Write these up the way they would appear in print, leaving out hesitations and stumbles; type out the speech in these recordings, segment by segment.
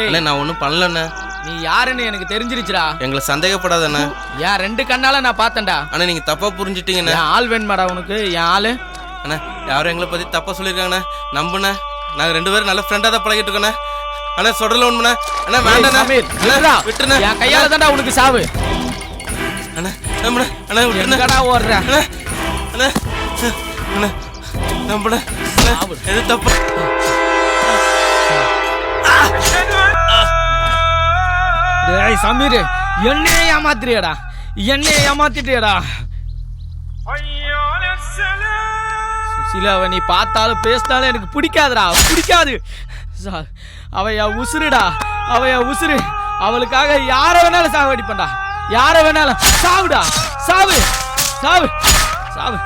அண்ணே நான் ஒன்றும் பண்ணலண்ணே. நீ யாருன்னு எனக்கு தெரிஞ்சிருச்சுடா. எங்களை சந்தேகப்படாதண்ணே. என் 2 கண்ணால நான் பார்த்தேன்டா. அண்ணா நீங்க தப்பா புரிஞ்சுட்டீங்கண்ணே. என் ஆள் வேணுமாடா உனக்கு? என் ஆளு அண்ணா யாரும் எங்களை பத்தி தப்பா சொல்லியிருக்காங்கண்ணே. நம்புண்ணே. நாங்கள் 2 பேரும் நல்ல ஃப்ரெண்டாக தான் பழகிட்டு இருக்கோண்ணே. அண்ணா சொல்றல ஒண்ணுண்ணே. அண்ணா வேண்டாண்ணே. விட்டுண்ணே. என் கையால தான்டா உனக்கு சாவு. அண்ணா நம்புண்ணே. அண்ணா விட்டுண்ணே. ஓடுற அண்ணா அண்ணா அண்ணா நம்புண்ணே. எது தப்பு? டேய் சமீர், என்னையே ஏமாத்திட்டியடா. என்னையே ஏமாத்திட்டியடா. சுசிலாவை நீ பார்த்தாலும் பேசினாலும் எனக்கு பிடிக்காதுடா. பிடிக்காது. அவ என் உசுருடா. அவ என் உசுரு. அவளுக்காக யாரை வேணாலும் சாவடிப்பேன்டா. யாரை வேணாலும். சாவுடா. சாவு சாவு சாவு.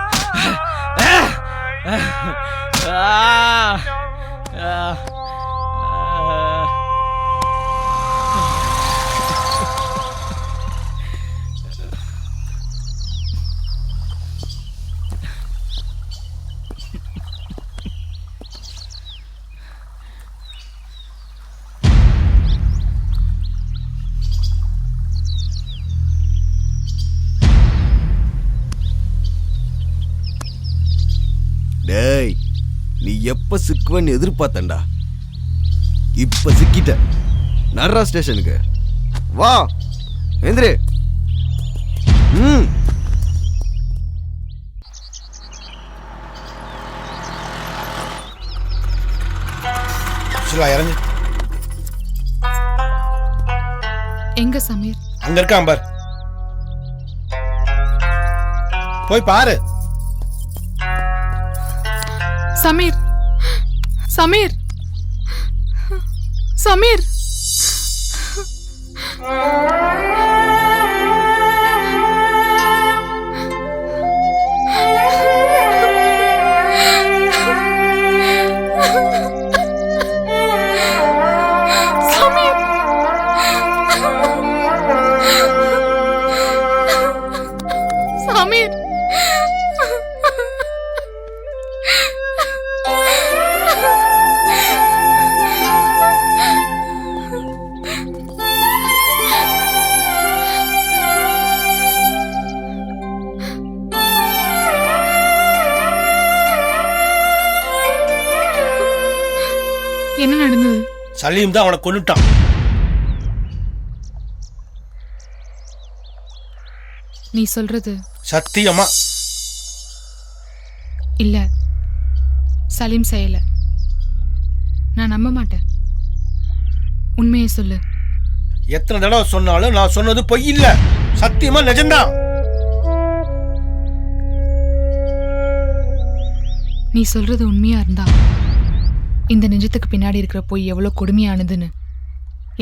டேய் நீ எப்ப சிக்குவன்னு எதிர்பார்த்தண்டா. இப்ப சிக்கிட்ட. நர்ரா ஸ்டேஷனுக்கு வா. எந்திரு. இறங்கு. எங்க சமீர்? அங்க இருக்கான் பார். போய் பாரு. சமீர், சமீர், சமீர். சமீர், என்ன நடந்தது? சலீம் தான் அவனை கொன்னுட்டான். நீ சொல்றது சத்தியமா இல்ல. சலீம் செய்யல. நான் நம்ப மாட்டேன். உண்மையை சொல்லு. எத்தனை தடவை சொன்னாலும் நான் சொன்னது பொய் இல்ல. சத்தியமா நிஜம்தான். நீ சொல்றது உண்மையா இருந்தா இந்த நிஜத்துக்கு பின்னாடி இருக்கிற பொய் எவ்வளவு கொடுமையானதுன்னு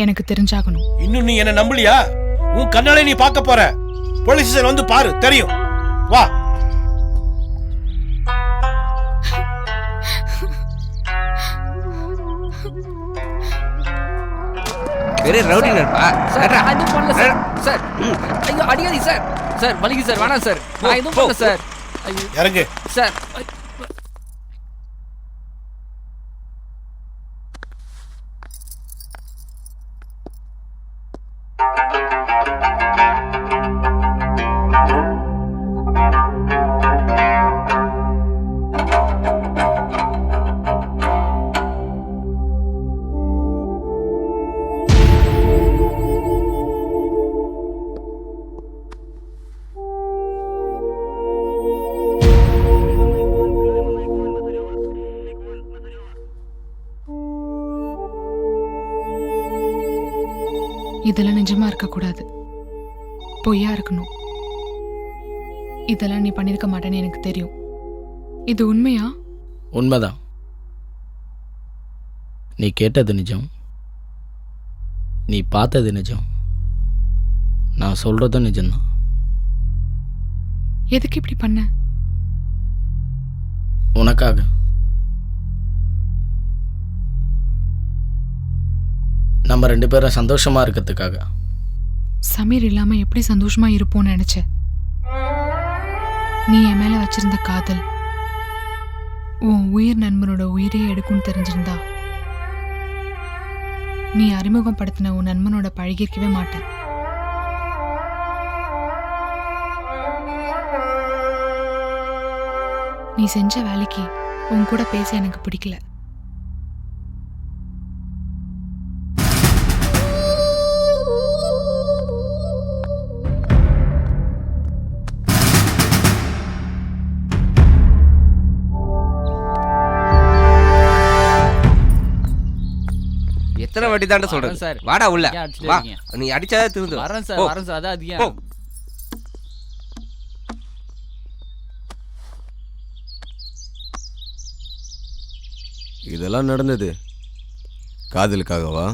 எனக்கு தெரிஞ்சாகணும். இன்னும் நீ என்ன நம்பலையா? உன் கண்ணாலே நீ பார்க்க போற. போலீஸ் ஸ்டேஷன் வந்து பாரு, தெரியும். வா. பெரிய ரவுடி நட்பா. சார் நான் எதுவும் பண்ணல சார். சார் ஐயோ அடிக்காதீங்க சார். சார் வலிக்கு சார். வேணாம் சார். நான் எதுவும் பண்ணல சார். ஐயோ இறங்கு சார். இதெல்லாம் நிஜமா இருக்கக்கூடாது. பொய்யா இருக்கணும். இதெல்லாம் நீ பண்ணிருக்க மாட்டேன்னு எனக்கு தெரியும். இது உண்மையா? உண்மைதான். நீ கேட்டது நிஜம். நீ பார்த்தது நிஜம். நான் சொல்றதும் நிஜம்தான். எதுக்கு இப்படி பண்ண? உனக்காக. நம்ம 2 பேரும் சந்தோஷமா இருக்கிறதுக்காக. சமீர் இல்லாம எப்படி சந்தோஷமா இருப்போம்னு நினைச்ச. நீ என் மேல வச்சிருந்த காதல் உன் உயிர் நண்பனோட உயிரே எடுக்கும்னு தெரிஞ்சிருந்தா நீ அறிமுகப்படுத்தின உன் நண்பனோட பழகிக்கவே மாட்டேன். நீ செஞ்ச வேலைக்கு உன் கூட பேச எனக்கு பிடிக்கல. எத்தனை வாட்டி தாண்ட சொல்றேன் சார். வாடா உள்ள வா. நீ அடிச்சாதே திருந்து. வரேன் சார், வரேன் சார். அதான் அதிகம். போ. இதெல்லாம் நடந்தது காதலுக்காகவா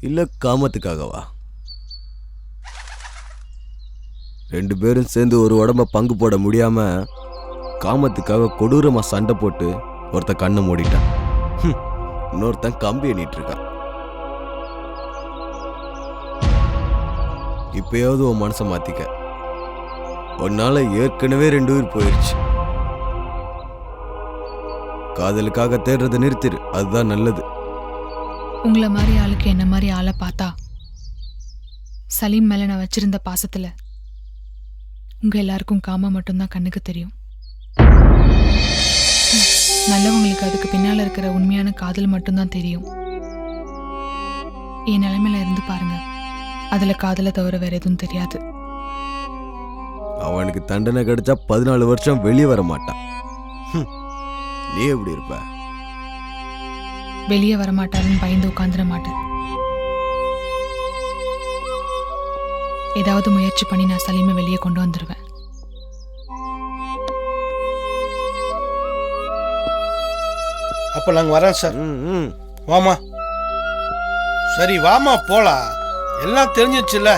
இல்ல காமத்துக்காகவா? 2 பேரும் சேர்ந்து ஒரு உடம்ப பங்கு போட முடியாம காமத்துக்காக கொடூரமா சண்டை போட்டு ஒருத்த கண்ணை மூடிட்டான். இன்னொருத்தன் கம்பி எண்ணிட்டு இருக்கான். இப்பயாவது உன் மனசை மாத்திக்க. உன்னால ஏற்கனவே 2 உயிர் போயிடுச்சு. காதலுக்காக தேடுறதை நிறுத்திரு, அதுதான் நல்லது. உங்களை மாதிரி ஆளுக்கு என்ன மாதிரி ஆளை பார்த்தா சலீம் மேல நான் வச்சிருந்த பாசத்துல உங்க எல்லாருக்கும் காம மட்டும்தான் கண்ணுக்கு தெரியும். நல்லவங்களுக்கு அதுக்கு பின்னால இருக்கிற உண்மையான காதல் மட்டும்தான் தெரியும். என் நிலைமையில இருந்து பாருங்க, அதுல காதலை தவிர வேற எதுவும் தெரியாது. அவனுக்கு தண்டனை கிடைச்சா 14 வருஷம் வெளியே வர மாட்டான். நீ எப்படி இருப்ப? வெளியே வரமாட்டாருன்னு பயந்து உட்காந்துட மாட்டேன். ஏதாவது முயற்சி பண்ணி நான் சலீமை வெளியே கொண்டு வந்துடுவேன். அப்ப நாங்க வரோம் சார். வாமா. சரி வாமா போலாம். எல்லாம் தெரிஞ்சிச்சுல்ல.